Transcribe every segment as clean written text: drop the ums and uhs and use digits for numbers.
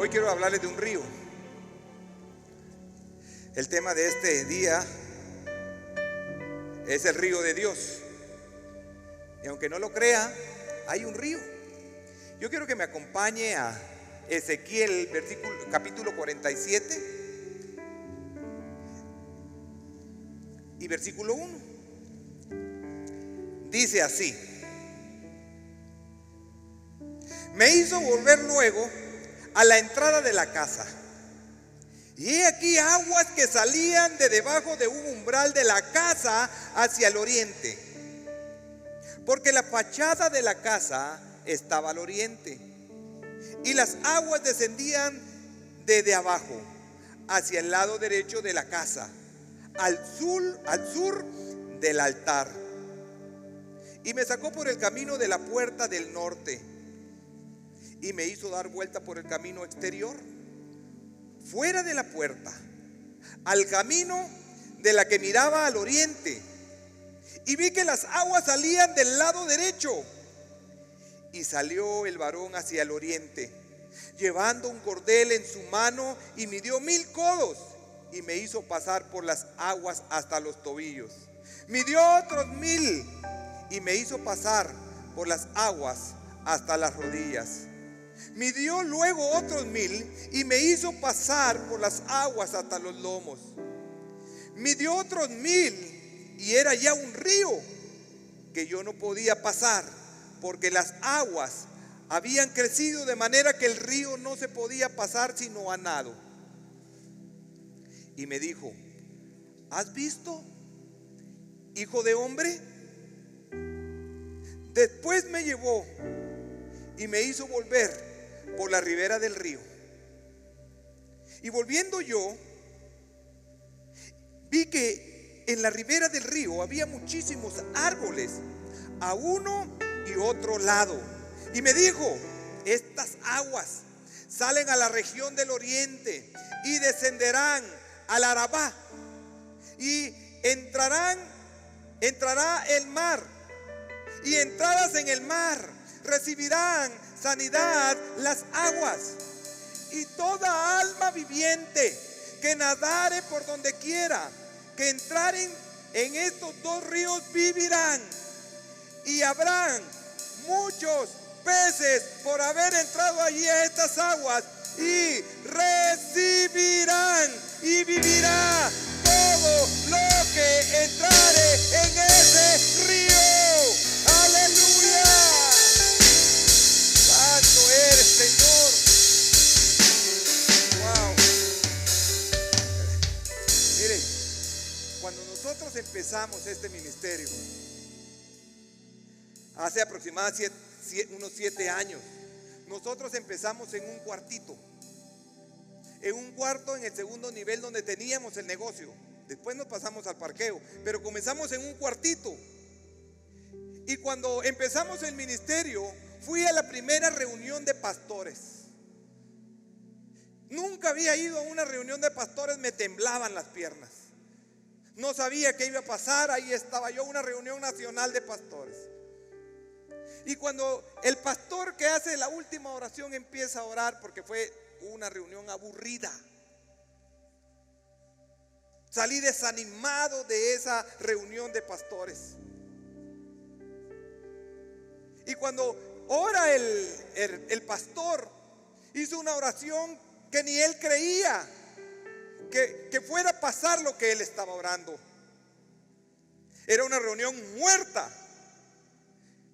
Hoy quiero hablarles de un río. El tema de este día es el río de Dios. Y aunque no lo crea, hay un río. Yo quiero que me acompañe a Ezequiel, capítulo 47 y versículo 1. Dice así: me hizo volver luego a la entrada de la casa, y he aquí aguas que salían de debajo de un umbral de la casa hacia el oriente, porque la fachada de la casa estaba al oriente, y las aguas descendían desde abajo hacia el lado derecho de la casa, al sur del altar. Y me sacó por el camino de la puerta del norte, y me hizo dar vuelta por el camino exterior, fuera de la puerta, al camino de la que miraba al oriente. Y vi que las aguas salían del lado derecho. Y salió el varón hacia el oriente, llevando un cordel en su mano, y midió 1000 codos, y me hizo pasar por las aguas hasta los tobillos. Midió otros 1000, y me hizo pasar por las aguas hasta las rodillas. Midió luego otros 1000, y me hizo pasar por las aguas hasta los lomos. Midió otros 1000, y era ya un río que yo no podía pasar, porque las aguas habían crecido de manera que el río no se podía pasar sino a nado. Y me dijo: ¿has visto, hijo de hombre? Después me llevó y me hizo volver por la ribera del río. Y volviendo yo, vi que en la ribera del río había muchísimos árboles, a uno y otro lado. Y me dijo: estas aguas salen a la región del oriente y descenderán al Arabá, y entrará el mar, y entradas en el mar recibirán sanidad las aguas, y toda alma viviente que nadare por donde quiera que entraren en estos dos ríos vivirán. Y habrán muchos peces por haber entrado allí a estas aguas, y recibirán y vivirá todo lo que entrare en ese río. ¡Aleluya! Santo eres, Señor. Wow. Mire, cuando nosotros empezamos este ministerio, hace aproximadamente unos 7 años, nosotros empezamos en un cuartito, en un cuarto en el segundo nivel donde teníamos el negocio. Después nos pasamos al parqueo, pero comenzamos en un cuartito. Y cuando empezamos el ministerio, fui a la primera reunión de pastores. Nunca había ido a una reunión de pastores, me temblaban las piernas. No sabía qué iba a pasar. Ahí estaba yo, una reunión nacional de pastores. Y cuando el pastor que hace la última oración empieza a orar, porque fue una reunión aburrida, salí desanimado de esa reunión de pastores. Y cuando ora el pastor, hizo una oración que ni él creía que fuera a pasar lo que él estaba orando. Era una reunión muerta.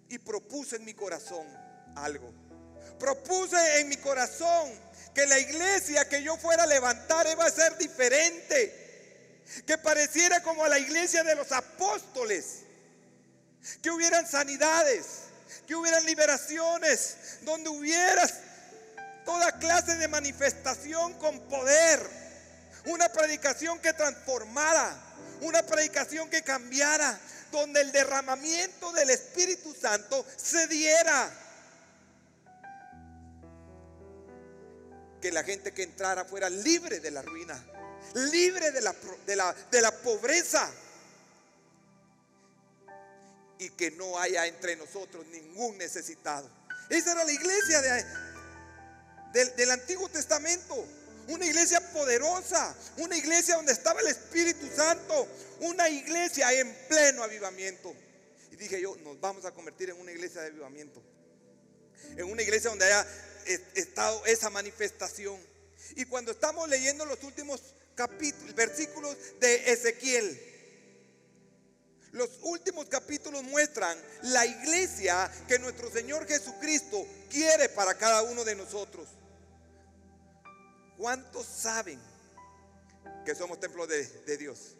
Y propuse en mi corazón algo. Propuse en mi corazón que la iglesia que yo fuera a levantar iba a ser diferente, que pareciera como a la iglesia de los apóstoles, que hubieran sanidades, que hubieran liberaciones, donde hubiera toda clase de manifestación con poder, una predicación que transformara, una predicación que cambiara, donde el derramamiento del Espíritu Santo se diera. Que la gente que entrara fuera libre de la ruina, libre de la pobreza, y que no haya entre nosotros ningún necesitado. Esa era la iglesia del Antiguo Testamento. Una iglesia poderosa, una iglesia donde estaba el Espíritu Santo, una iglesia en pleno avivamiento. Y dije yo, nos vamos a convertir en una iglesia de avivamiento, en una iglesia donde haya estado esa manifestación. Y cuando estamos leyendo los últimos capítulos, versículos de Ezequiel, los últimos capítulos muestran la iglesia que nuestro Señor Jesucristo quiere para cada uno de nosotros. ¿Cuántos saben que somos templo de Dios?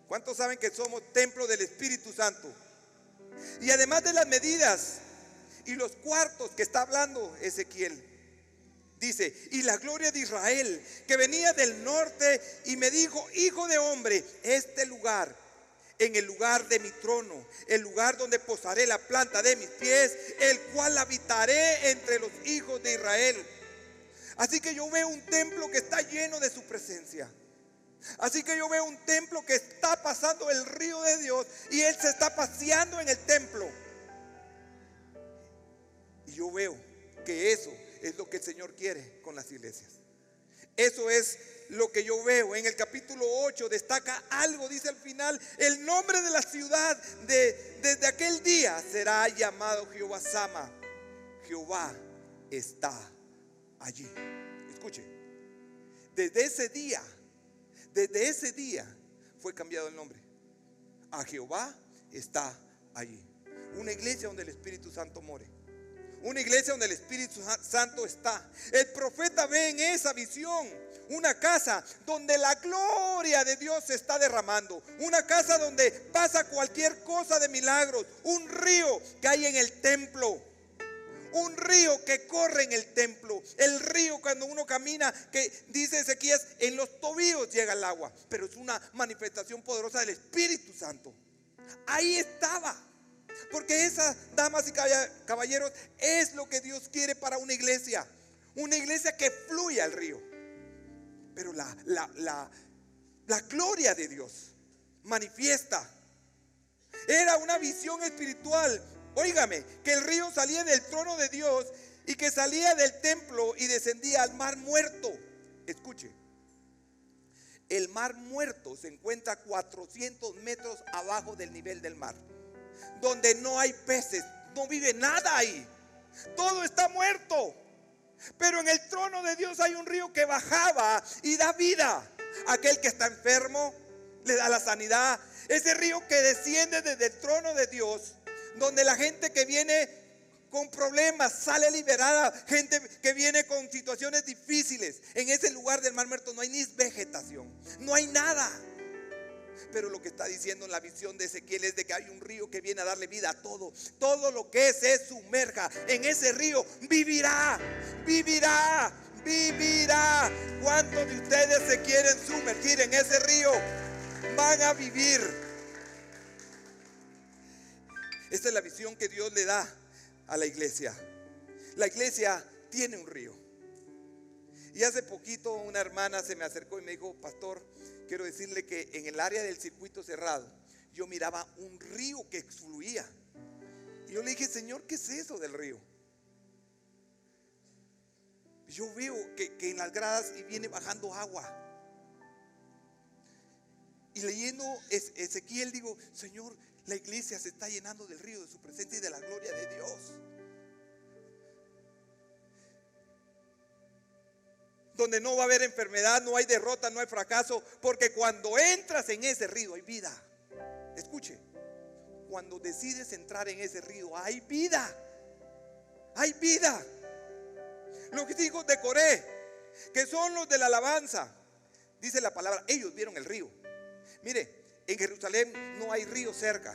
¿Cuántos saben que somos templo del Espíritu Santo? Y además de las medidas y los cuartos que está hablando Ezequiel, dice: y la gloria de Israel que venía del norte y me dijo: hijo de hombre, este lugar, en el lugar de mi trono, el lugar donde posaré la planta de mis pies, el cual habitaré entre los hijos de Israel. Así que yo veo un templo que está lleno de su presencia. Así que yo veo un templo que está pasando el río de Dios y Él se está paseando en el templo. Y yo veo que eso es lo que el Señor quiere con las iglesias. Eso es lo que yo veo. En el capítulo 8 destaca algo, dice al final: el nombre de la ciudad desde aquel día será llamado Jehová Sama. Jehová está allí. Escuche, desde ese día fue cambiado el nombre a Jehová está allí. Una iglesia donde el Espíritu Santo more, una iglesia donde el Espíritu Santo está. El profeta ve en esa visión una casa donde la gloria de Dios se está derramando, una casa donde pasa cualquier cosa de milagros, un río que hay en el templo, un río que corre en el templo. El río, cuando uno camina, que dice Ezequiel, en los tobillos llega el agua, pero es una manifestación poderosa del Espíritu Santo. Ahí estaba, porque esas, damas y caballeros, es lo que Dios quiere para una iglesia que fluya al río. Pero la gloria de Dios manifiesta. Era una visión espiritual. Óigame, que el río salía del trono de Dios y que salía del templo y descendía al mar muerto. Escuche, el mar muerto se encuentra 400 metros abajo del nivel del mar, donde no hay peces, no vive nada ahí, todo está muerto. Pero en el trono de Dios hay un río que bajaba y da vida. Aquel que está enfermo le da la sanidad. Ese río que desciende desde el trono de Dios, donde la gente que viene con problemas sale liberada, gente que viene con situaciones difíciles. En ese lugar del mar muerto no hay ni vegetación, no hay nada. Pero lo que está diciendo en la visión de Ezequiel es de que hay un río que viene a darle vida a todo. Todo lo que se sumerja en ese río vivirá, vivirá, vivirá. ¿Cuántos de ustedes se quieren sumergir en ese río? Van a vivir. Esta es la visión que Dios le da a la iglesia. La iglesia tiene un río. Y hace poquito una hermana se me acercó y me dijo: pastor, quiero decirle que en el área del circuito cerrado yo miraba un río que fluía. Y yo le dije: Señor, ¿qué es eso del río? Yo veo que en las gradas y viene bajando agua. Y leyendo Ezequiel digo: Señor, la iglesia se está llenando del río de su presencia y de la gloria de Dios. Donde no va a haber enfermedad, no hay derrota, no hay fracaso, porque cuando entras en ese río hay vida. Escuche, cuando decides entrar en ese río hay vida. Hay vida. Los hijos de Coré, que son los de la alabanza, dice la palabra, ellos vieron el río. Mire, en Jerusalén no hay río cerca,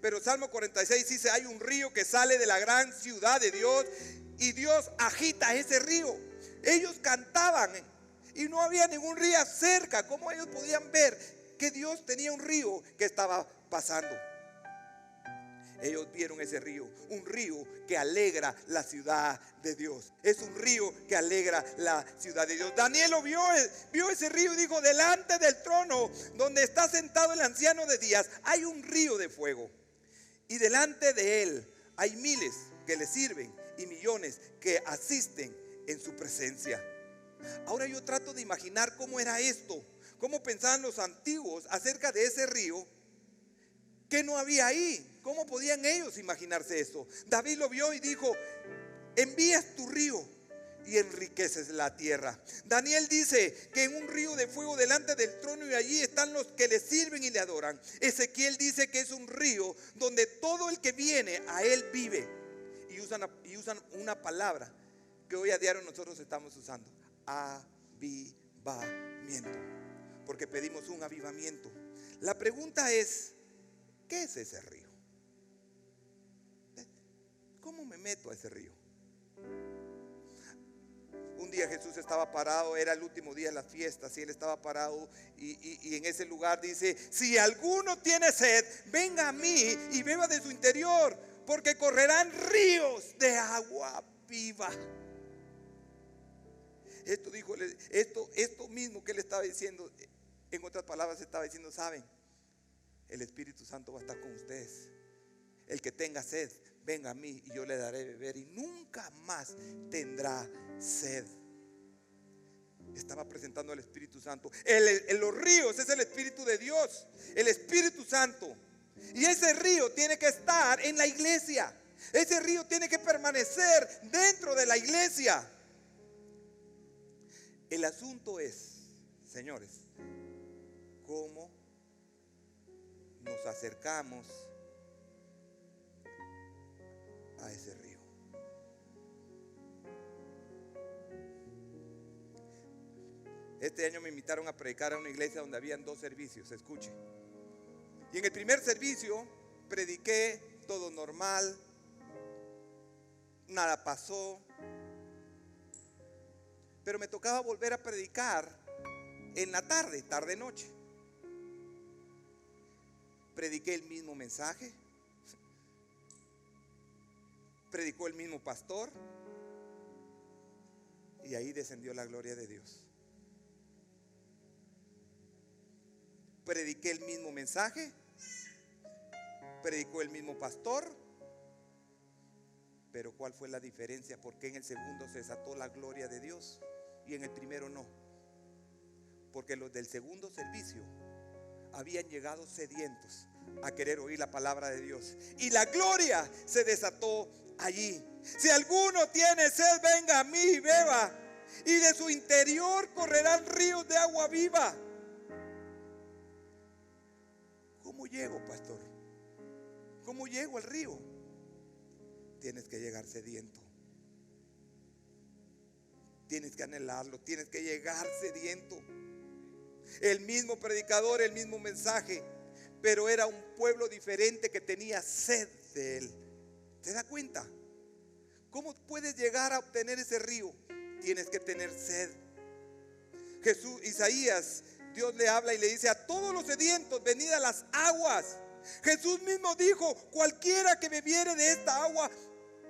pero Salmo 46 dice: hay un río que sale de la gran ciudad de Dios y Dios agita ese río. Ellos cantaban y no había ningún río cerca. ¿Cómo ellos podían ver que Dios tenía un río que estaba pasando? Ellos vieron ese río, un río que alegra la ciudad de Dios. Es un río que alegra la ciudad de Dios. Daniel lo vio ese río y dijo: delante del trono donde está sentado el anciano de días hay un río de fuego, y delante de él hay miles que le sirven y millones que asisten en su presencia. Ahora yo trato de imaginar cómo era esto, cómo pensaban los antiguos acerca de ese río que no había ahí. ¿Cómo podían ellos imaginarse eso? David lo vio y dijo: envías tu río y enriqueces la tierra. Daniel dice que en un río de fuego delante del trono, y allí están los que le sirven y le adoran. Ezequiel dice que es un río donde todo el que viene a él vive. Y usan una palabra que hoy a diario nosotros estamos usando: avivamiento. Porque pedimos un avivamiento. La pregunta es: ¿qué es ese río? ¿Cómo me meto a ese río? Un día Jesús estaba parado, era el último día de las fiestas, y él estaba parado y en ese lugar dice: si alguno tiene sed, venga a mí y beba de su interior, porque correrán ríos de agua viva. Esto dijo, esto mismo que él estaba diciendo, en otras palabras estaba diciendo: saben, el Espíritu Santo va a estar con ustedes. El que tenga sed, venga a mí y yo le daré beber, y nunca más tendrá sed. Estaba presentando al Espíritu Santo. Los ríos es el Espíritu de Dios, el Espíritu Santo. Y ese río tiene que estar en la iglesia. Ese río tiene que permanecer dentro de la iglesia. El asunto es, señores, cómo nos acercamos a ese río. Este año me invitaron a predicar a una iglesia donde habían 2 servicios. Escuche. Y en el primer servicio prediqué todo normal, nada pasó. Pero me tocaba volver a predicar en la tarde noche. Prediqué el mismo mensaje. Predicó el mismo pastor. Y ahí descendió la gloria de Dios. Prediqué el mismo mensaje. Predicó el mismo pastor. Pero ¿cuál fue la diferencia? ¿Por qué en el segundo se desató la gloria de Dios y en el primero no? Porque los del segundo servicio habían llegado sedientos a querer oír la palabra de Dios, y la gloria se desató allí. Si alguno tiene sed, venga a mí y beba, y de su interior correrán ríos de agua viva. ¿Cómo llego, pastor? ¿Cómo llego al río? Tienes que llegar sediento. Tienes que anhelarlo, tienes que llegar sediento. El mismo predicador, el mismo mensaje, pero era un pueblo diferente que tenía sed de él. ¿Te das cuenta? ¿Cómo puedes llegar a obtener ese río? Tienes que tener sed. Isaías, Dios le habla y le dice: a todos los sedientos, venid a las aguas. Jesús mismo dijo: cualquiera que bebiere de esta agua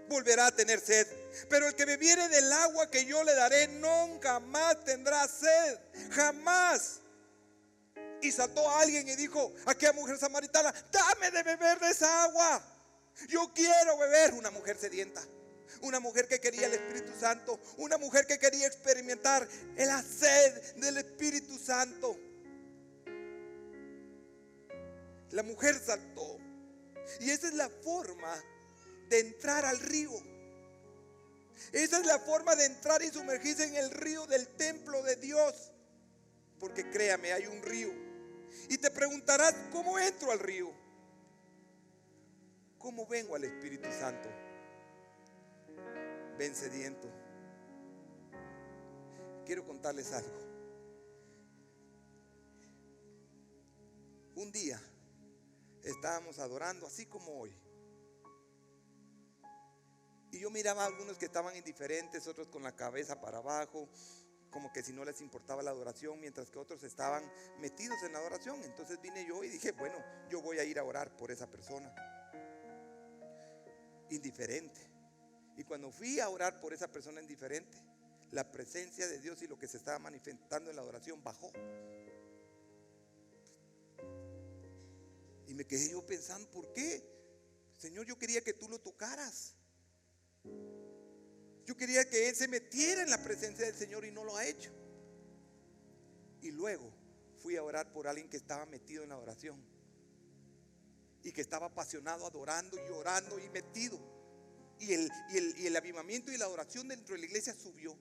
volverá a tener sed, pero el que bebiere del agua que yo le daré nunca más tendrá sed, jamás. Y saltó a alguien y dijo a aquella mujer samaritana: dame de beber de esa agua, yo quiero beber. Una mujer sedienta, una mujer que quería el Espíritu Santo, una mujer que quería experimentar la sed del Espíritu Santo. La mujer saltó, y esa es la forma de entrar al río. Esa es la forma de entrar y sumergirse en el río del templo de Dios. Porque créame, hay un río. Y te preguntarás: ¿cómo entro al río? ¿Cómo vengo al Espíritu Santo? Ven sediento. Quiero contarles algo. Un día estábamos adorando así como hoy, y yo miraba a algunos que estaban indiferentes, otros con la cabeza para abajo, como que si no les importaba la adoración, mientras que otros estaban metidos en la adoración. Entonces vine yo y dije: bueno, yo voy a ir a orar por esa persona indiferente. Y cuando fui a orar por esa persona indiferente, la presencia de Dios y lo que se estaba manifestando en la adoración bajó. Y me quedé yo pensando: ¿por qué? Señor, yo quería que tú lo tocaras. Yo quería que él se metiera en la presencia del Señor y no lo ha hecho. Y luego fui a orar por alguien que estaba metido en la oración y que estaba apasionado, adorando y orando y metido. Y el avivamiento y la adoración dentro de la iglesia subió.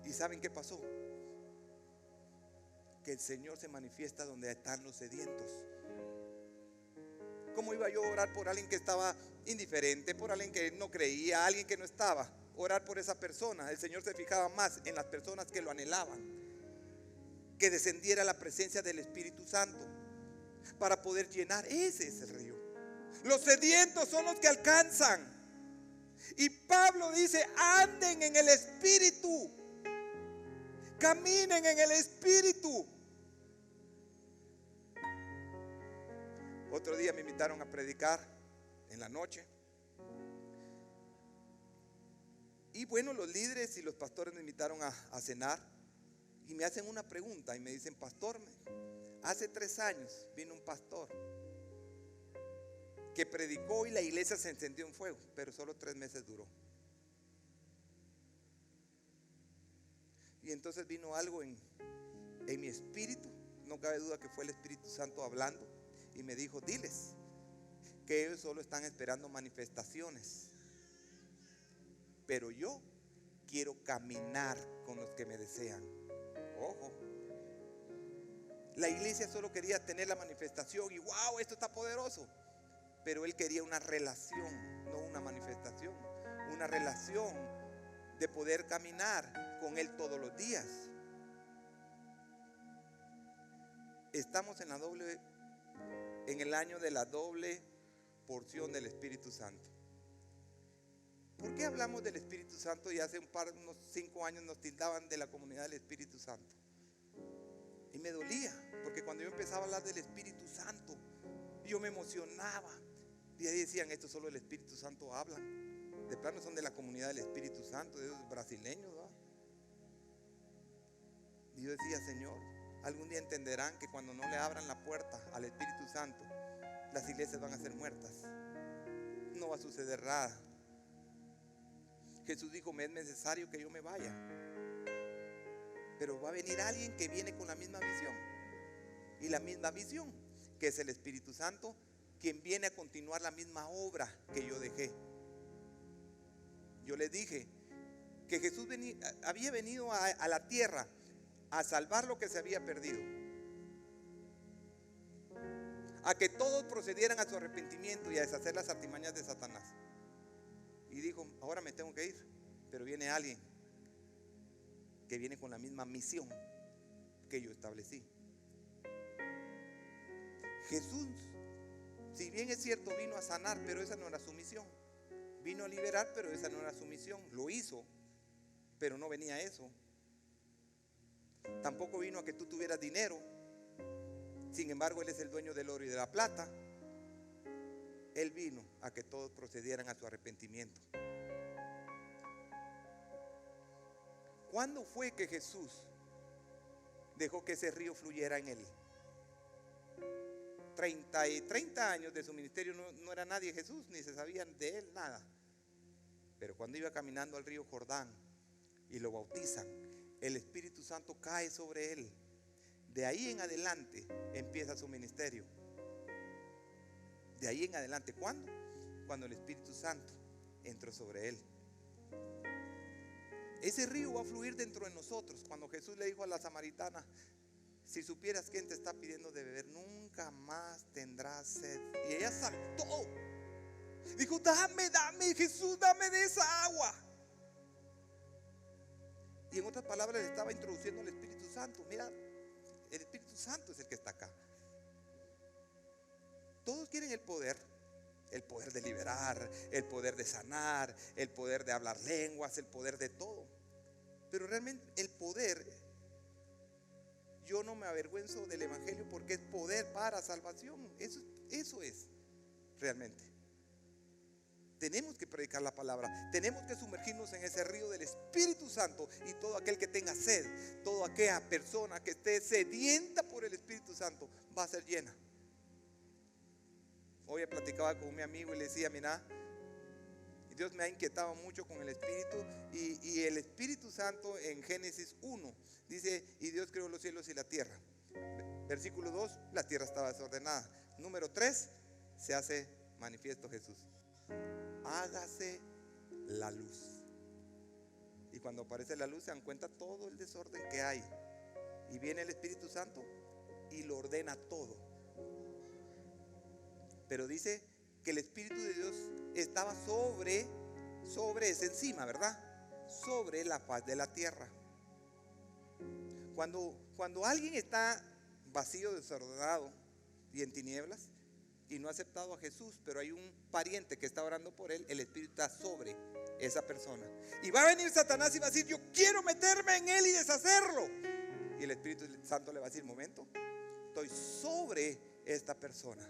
¿Y saben qué pasó? Que el Señor se manifiesta donde están los sedientos. ¿Cómo iba yo a orar por alguien que estaba indiferente, por alguien que no creía, alguien que no estaba? Orar por esa persona. El Señor se fijaba más en las personas que lo anhelaban, que descendiera la presencia del Espíritu Santo para poder llenar. Ese es el río. Los sedientos son los que alcanzan. Y Pablo dice: anden en el Espíritu, caminen en el Espíritu. Otro día me invitaron a predicar en la noche. Y bueno, los líderes y los pastores me invitaron a cenar. Y me hacen una pregunta y me dicen: pastor, hace 3 años vino un pastor que predicó y la iglesia se encendió en fuego, pero solo 3 meses duró. Y entonces vino algo en mi espíritu, no cabe duda que fue el Espíritu Santo hablando, y me dijo: diles que ellos solo están esperando manifestaciones, pero yo quiero caminar con los que me desean. Ojo, la iglesia solo quería tener la manifestación y wow, esto está poderoso, pero él quería una relación, no una manifestación, una relación de poder caminar con él todos los días. Estamos en el año de la doble porción del Espíritu Santo. ¿Por qué hablamos del Espíritu Santo? Y hace unos 5 años nos tildaban de la comunidad del Espíritu Santo. Y me dolía, porque cuando yo empezaba a hablar del Espíritu Santo, yo me emocionaba. Y ahí decían: esto solo el Espíritu Santo habla. De plano son de la comunidad del Espíritu Santo, de esos brasileños, ¿verdad? Y yo decía: Señor, algún día entenderán que cuando no le abran la puerta al Espíritu Santo, las iglesias van a ser muertas. No va a suceder nada. Jesús dijo: me es necesario que yo me vaya, pero va a venir alguien que viene con la misma visión. Y la misma visión, que es el Espíritu Santo, quien viene a continuar la misma obra que yo dejé. Yo les dije que Jesús había venido a la tierra a salvar lo que se había perdido, a que todos procedieran a su arrepentimiento y a deshacer las artimañas de Satanás. Y dijo: ahora me tengo que ir, pero viene alguien que viene con la misma misión que yo establecí. Jesús, si bien es cierto, vino a sanar, pero esa no era su misión. Vino a liberar, pero esa no era su misión. Lo hizo, pero no venía a eso. Tampoco vino a que tú tuvieras dinero. Sin embargo, Él es el dueño del oro y de la plata. Él vino a que todos procedieran a su arrepentimiento. ¿Cuándo fue que Jesús dejó que ese río fluyera en Él? 30 años de su ministerio no era nadie Jesús, ni se sabían de Él nada. Pero cuando iba caminando al río Jordán y lo bautizan, el Espíritu Santo cae sobre Él. De ahí en adelante empieza su ministerio. De ahí en adelante, ¿cuándo? Cuando el Espíritu Santo entró sobre Él. Ese río va a fluir dentro de nosotros. Cuando Jesús le dijo a la samaritana: si supieras quién te está pidiendo de beber, nunca más tendrás sed. Y ella saltó. Dijo: dame, Jesús, dame de esa agua. Y en otras palabras le estaba introduciendo al Espíritu Santo. Mira, el Espíritu Santo es el que está acá. Todos quieren el poder de liberar, el poder de sanar, el poder de hablar lenguas, el poder de todo. Pero realmente el poder, yo no me avergüenzo del evangelio porque es poder para salvación. Eso es realmente. Tenemos que predicar la palabra, tenemos que sumergirnos en ese río del Espíritu Santo. Y todo aquel que tenga sed, toda aquella persona que esté sedienta por el Espíritu Santo, va a ser llena. Hoy platicaba con mi amigo y le decía: mira, Dios me ha inquietado mucho con el Espíritu y el Espíritu Santo en Génesis 1 dice, y Dios creó los cielos y la tierra. Versículo 2, la tierra estaba desordenada. Número 3, se hace manifiesto Jesús. Hágase la luz. Y cuando aparece la luz se dan cuenta todo el desorden que hay. Y viene el Espíritu Santo y lo ordena todo. Pero dice que el Espíritu de Dios estaba sobre es encima, ¿verdad? Sobre la faz de la tierra. Cuando alguien está vacío, desordenado y en tinieblas y no ha aceptado a Jesús, pero hay un pariente que está orando por él, el Espíritu está sobre esa persona. Y va a venir Satanás y va a decir, yo quiero meterme en él y deshacerlo. Y el Espíritu Santo le va a decir, momento, estoy sobre esta persona.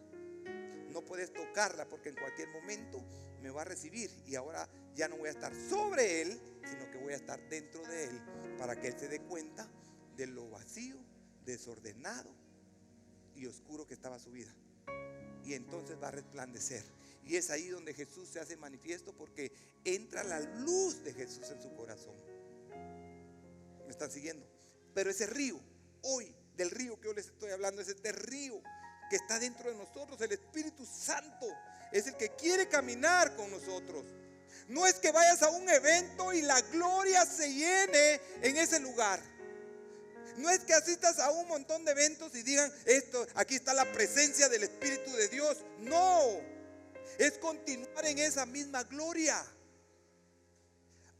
No puedes tocarla porque en cualquier momento me va a recibir. Y ahora ya no voy a estar sobre él, sino que voy a estar dentro de él, para que él se dé cuenta de lo vacío, desordenado y oscuro que estaba su vida. Y entonces va a resplandecer. Y es ahí donde Jesús se hace manifiesto, porque entra la luz de Jesús en su corazón. ¿Me están siguiendo? Pero ese río, hoy, del río que yo les estoy hablando, es este río que está dentro de nosotros. El Espíritu Santo es el que quiere caminar con nosotros. No es que vayas a un evento y la gloria se llene en ese lugar. No es que asistas a un montón de eventos y digan, aquí está la presencia del Espíritu de Dios. No, es continuar en esa misma gloria.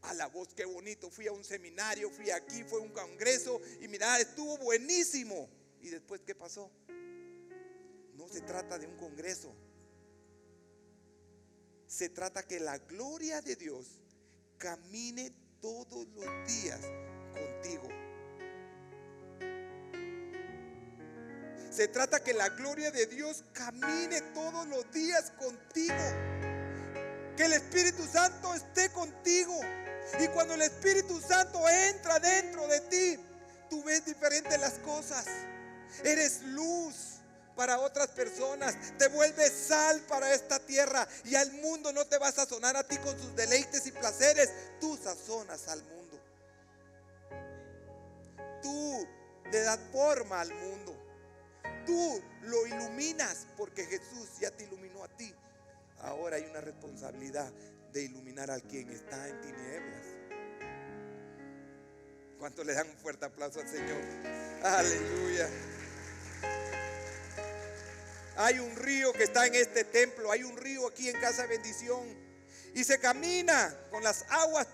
A la voz, qué bonito. Fui a un seminario, fui aquí, fue un congreso y mira, estuvo buenísimo. ¿Y después qué pasó? No se trata de un congreso. Se trata que la gloria de Dios camine todos los días contigo. Se trata que la gloria de Dios camine todos los días contigo. Que el Espíritu Santo esté contigo. Y cuando el Espíritu Santo entra dentro de ti, tú ves diferentes las cosas. Eres luz para otras personas, te vuelves sal para esta tierra. Y al mundo no te va a sazonar a ti con sus deleites y placeres. Tú sazonas al mundo. Tú le das forma al mundo. Tú lo iluminas porque Jesús ya te iluminó a ti. Ahora hay una responsabilidad de iluminar a quien está en tinieblas. ¿Cuánto le dan un fuerte aplauso al Señor? Aleluya. Hay un río que está en este templo. Hay un río aquí en Casa Bendición. Y se camina con las aguas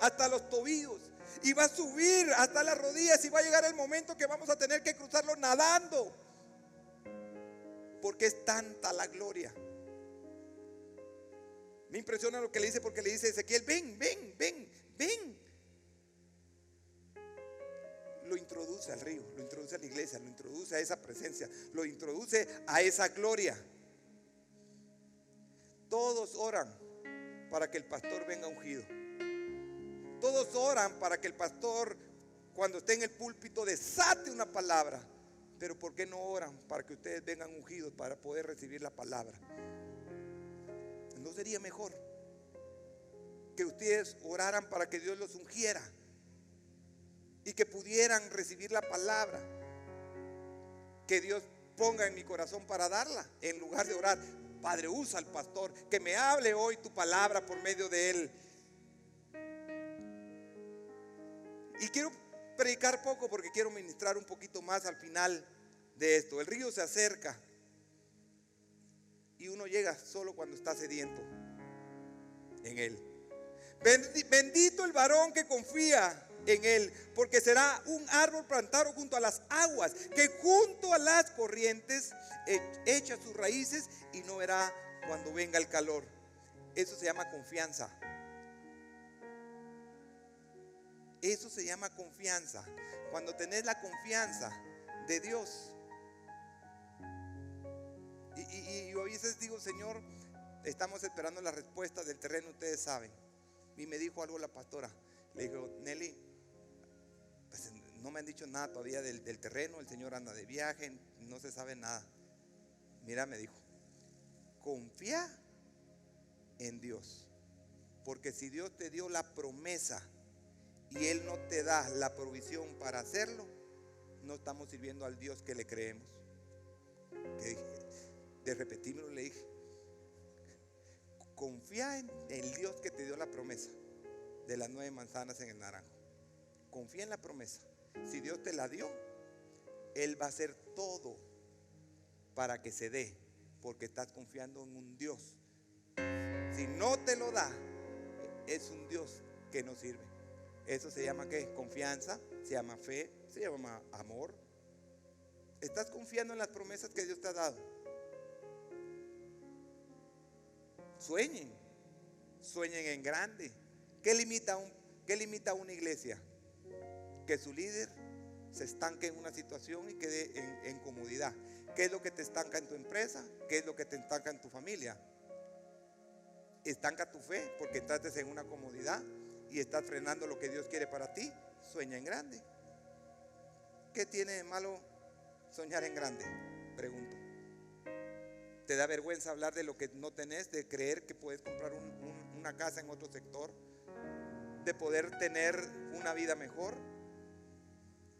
hasta los tobillos. Y va a subir hasta las rodillas. Y va a llegar el momento que vamos a tener que cruzarlo nadando. Porque es tanta la gloria. Me impresiona lo que le dice, porque le dice a Ezequiel, ven. Lo introduce al río, lo introduce a la iglesia, lo introduce a esa presencia, lo introduce a esa gloria. Todos oran para que el pastor venga ungido. Todos oran para que el pastor, cuando esté en el púlpito, desate una palabra. Pero ¿por qué no oran para que ustedes vengan ungidos para poder recibir la palabra? ¿No sería mejor que ustedes oraran para que Dios los ungiera y que pudieran recibir la palabra que Dios ponga en mi corazón para darla, en lugar de orar, Padre, usa al pastor, que me hable hoy tu palabra por medio de él? Y quiero predicar poco porque quiero ministrar un poquito más al final de esto. El río se acerca y uno llega solo cuando está sediento en él. Bendito el varón que confía en él, porque será un árbol plantado junto a las aguas, que junto a las corrientes echa sus raíces y no verá cuando venga el calor. Eso se llama confianza. Eso se llama confianza. Cuando tenés la confianza de Dios. Y yo a veces digo, Señor, estamos esperando la respuesta del terreno, ustedes saben. Y me dijo algo la pastora. Le dijo, Nelly, pues no me han dicho nada todavía del terreno. El Señor anda de viaje, no se sabe nada. Mira, me dijo, confía en Dios, Porque si Dios te dio la promesa y Él no te da la provisión para hacerlo, no estamos sirviendo al Dios que le creemos. De repetirlo le dije, confía en el Dios que te dio la promesa de las 9 manzanas en el naranjo. Confía en la promesa. Si Dios te la dio, Él va a hacer todo para que se dé, porque estás confiando en un Dios. Si no te lo da, es un Dios que no sirve. Eso se llama ¿qué? Confianza, se llama fe, se llama amor. Estás confiando en las promesas que Dios te ha dado. Sueñen en grande. ¿Qué limita a una iglesia? Que su líder se estanque en una situación y quede en comodidad. ¿Qué es lo que te estanca en tu empresa? ¿Qué es lo que te estanca en tu familia? Estanca tu fe porque estás en una comodidad y estás frenando lo que Dios quiere para ti. Sueña en grande. ¿Qué tiene de malo soñar en grande? Pregunto. ¿Te da vergüenza hablar de lo que no tenés? De creer que puedes comprar una casa en otro sector, de poder tener una vida mejor,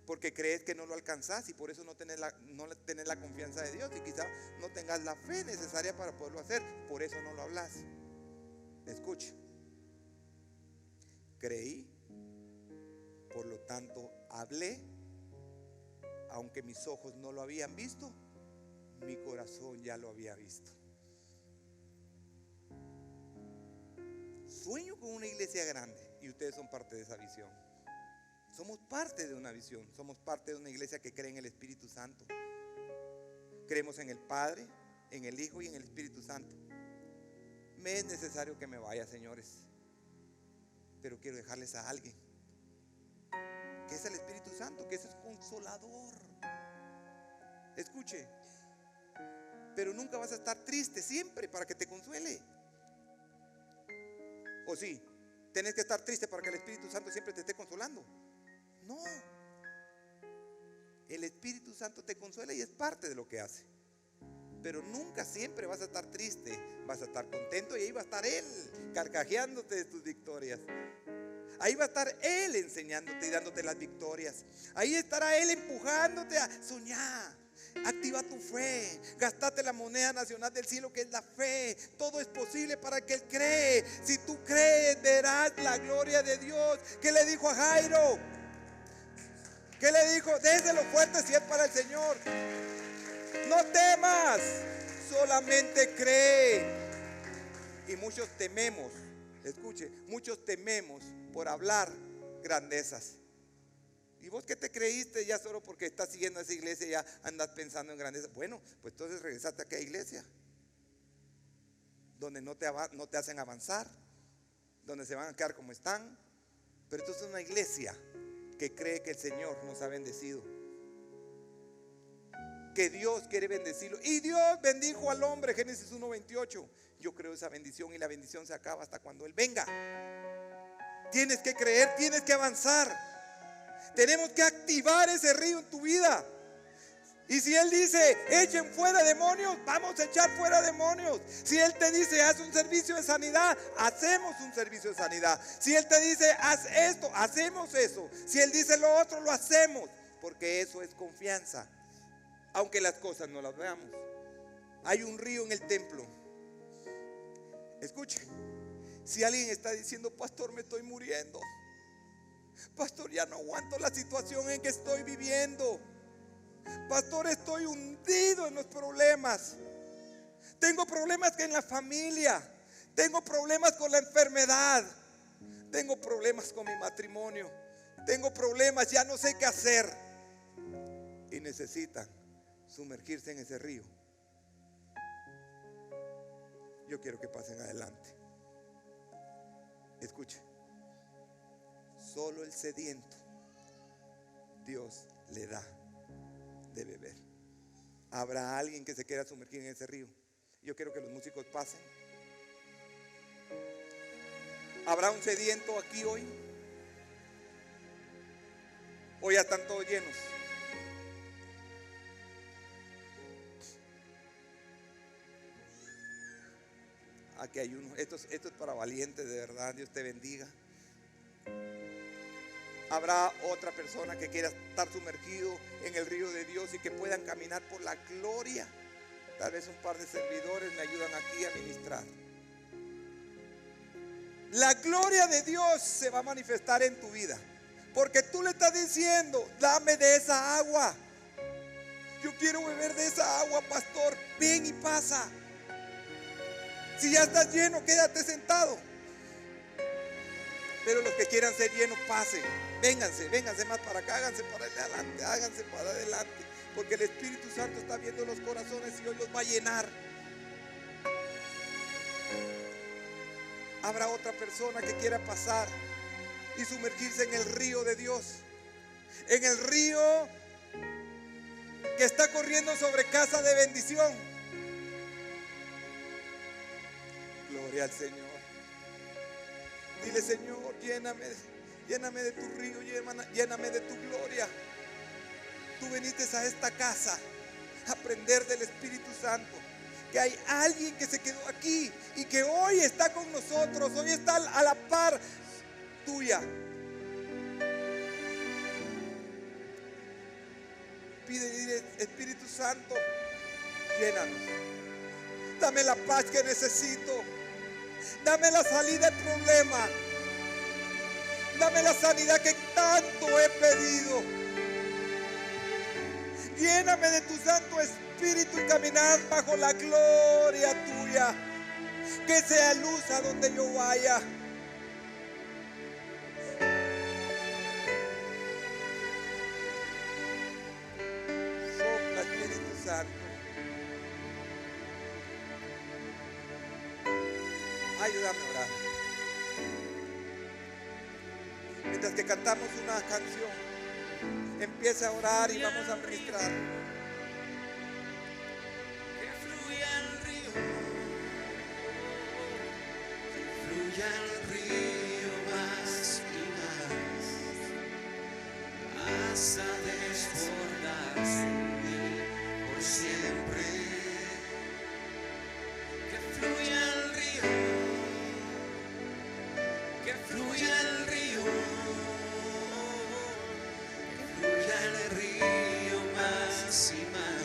porque crees que no lo alcanzás y por eso no tenés la confianza de Dios, y quizás no tengas la fe necesaria para poderlo hacer, por eso no lo hablas. Escuche, creí, por lo tanto hablé, aunque mis ojos no lo habían visto, mi corazón ya lo había visto. Sueño con una iglesia grande y ustedes son parte de esa visión. Somos parte de una visión, somos parte de una iglesia que cree en el Espíritu Santo. Creemos en el Padre, en el Hijo y en el Espíritu Santo. Me es necesario que me vaya, señores, pero quiero dejarles a alguien, que es el Espíritu Santo, que es el consolador. Escuche, pero nunca vas a estar triste siempre para que te consuele. ¿O sí? ¿Tienes que estar triste para que el Espíritu Santo siempre te esté consolando? No. El Espíritu Santo te consuela y es parte de lo que hace. Pero nunca siempre vas a estar triste, vas a estar contento y ahí va a estar Él carcajeándote de tus victorias. Ahí va a estar Él enseñándote y dándote las victorias. Ahí estará Él empujándote a soñar. Activa tu fe, gastate la moneda nacional del cielo, que es la fe. Todo es posible para el que cree. Si tú crees, verás la gloria de Dios. ¿Qué le dijo a Jairo? ¿Qué le dijo? Déselo fuerte si es para el Señor. No temas, solamente cree. Y muchos tememos, escuche, muchos tememos por hablar grandezas. ¿Y vos qué te creíste? Ya solo porque estás siguiendo a esa iglesia ya andas pensando en grandeza. Bueno, pues entonces regresate a aquella iglesia donde no te hacen avanzar, donde se van a quedar como están. Pero esto es una iglesia que cree que el Señor nos ha bendecido, que Dios quiere bendecirlo. Y Dios bendijo al hombre, Génesis 1:28. Yo creo esa bendición, y la bendición se acaba hasta cuando Él venga. Tienes que creer, tienes que avanzar. Tenemos que activar ese río en tu vida. Y si Él dice, echen fuera demonios, vamos a echar fuera demonios. Si Él te dice, haz un servicio de sanidad, hacemos un servicio de sanidad. Si Él te dice, haz esto, hacemos eso. Si Él dice lo otro, lo hacemos. Porque eso es confianza, aunque las cosas no las veamos. Hay un río en el templo. Escuche, si alguien está diciendo, pastor, me estoy muriendo, pastor, ya no aguanto la situación en que estoy viviendo, pastor, estoy hundido en los problemas, tengo problemas en la familia, tengo problemas con la enfermedad, tengo problemas con mi matrimonio, tengo problemas, ya no sé qué hacer, y necesitan sumergirse en ese río. Yo quiero que pasen adelante. Escuche, solo el sediento Dios le da de beber. ¿Habrá alguien que se quiera sumergir en ese río? Yo quiero que los músicos pasen. ¿Habrá un sediento aquí hoy? ¿O ya están todos llenos? Aquí hay uno. Esto es para valientes, de verdad. Dios te bendiga. Habrá otra persona que quiera estar sumergido en el río de Dios y que puedan caminar por la gloria. Tal vez un par de servidores me ayudan aquí a ministrar. La gloria de Dios se va a manifestar en tu vida, porque tú le estás diciendo: dame de esa agua. Yo quiero beber de esa agua, pastor. Ven y pasa. Si ya estás lleno, quédate sentado. Pero los que quieran ser llenos, pasen. Vénganse más para acá, háganse para adelante, porque el Espíritu Santo está viendo los corazones y hoy los va a llenar. Habrá otra persona que quiera pasar y sumergirse en el río de Dios, en el río que está corriendo sobre casa de bendición. Gloria al Señor. Dile: Señor, lléname de tu río, lléname de tu gloria. Tú viniste a esta casa a aprender del Espíritu Santo. Que hay alguien que se quedó aquí y que hoy está con nosotros, hoy está a la par tuya. Dile: Espíritu Santo, llénanos. Dame la paz que necesito. Dame la salida al problema. Dame la sanidad que tanto he pedido. Lléname de tu Santo Espíritu y caminar bajo la gloria tuya. Que sea luz a donde yo vaya. Sopla, Espíritu Santo. Ayúdame a orar. Mientras que cantamos una canción, empieza a orar y vamos a ministrar. Que fluya el río, que fluya el río más y más, hasta desbordarse en mí por siempre. Que fluya el río, que fluya el río. El río más y más,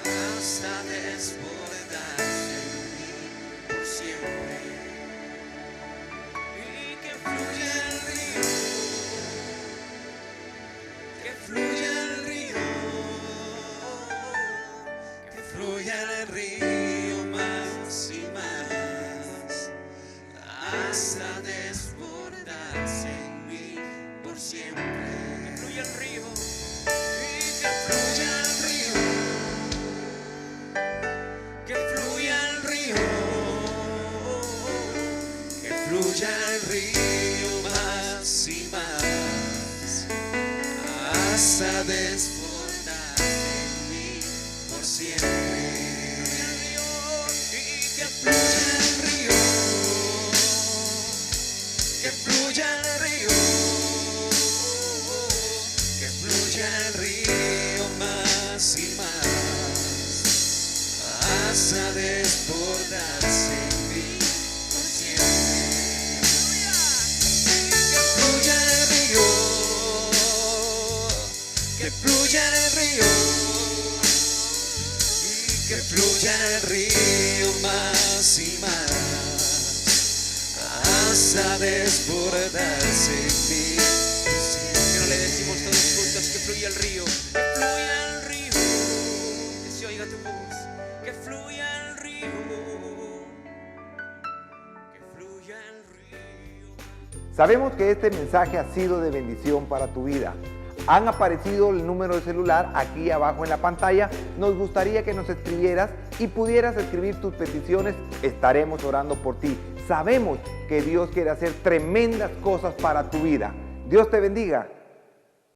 hasta desbordarse en mí por siempre. Y que fluya el río, que fluya el río, que fluya el río más y más, hasta desbordarse en mí por siempre. El río, y que fluya el río, que fluya el río, que fluya el río más y más, hasta desbordarse en mí por siempre. Y que fluya el río, que fluya el río, el río más y más, hasta desbordarse en mí por siempre. Que fluya el río, que fluya el río, y que fluya el río más y más, hasta desbordarse en mí. Que no le decimos todos juntos: que fluya el río, que fluya el río, que se oiga tu voz, que fluya el río, que fluya el río. Sabemos que este mensaje ha sido de bendición para tu vida. Han aparecido el número de celular aquí abajo en la pantalla. Nos gustaría que nos escribieras y pudieras escribir tus peticiones. Estaremos orando por ti. Sabemos que Dios quiere hacer tremendas cosas para tu vida. Dios te bendiga.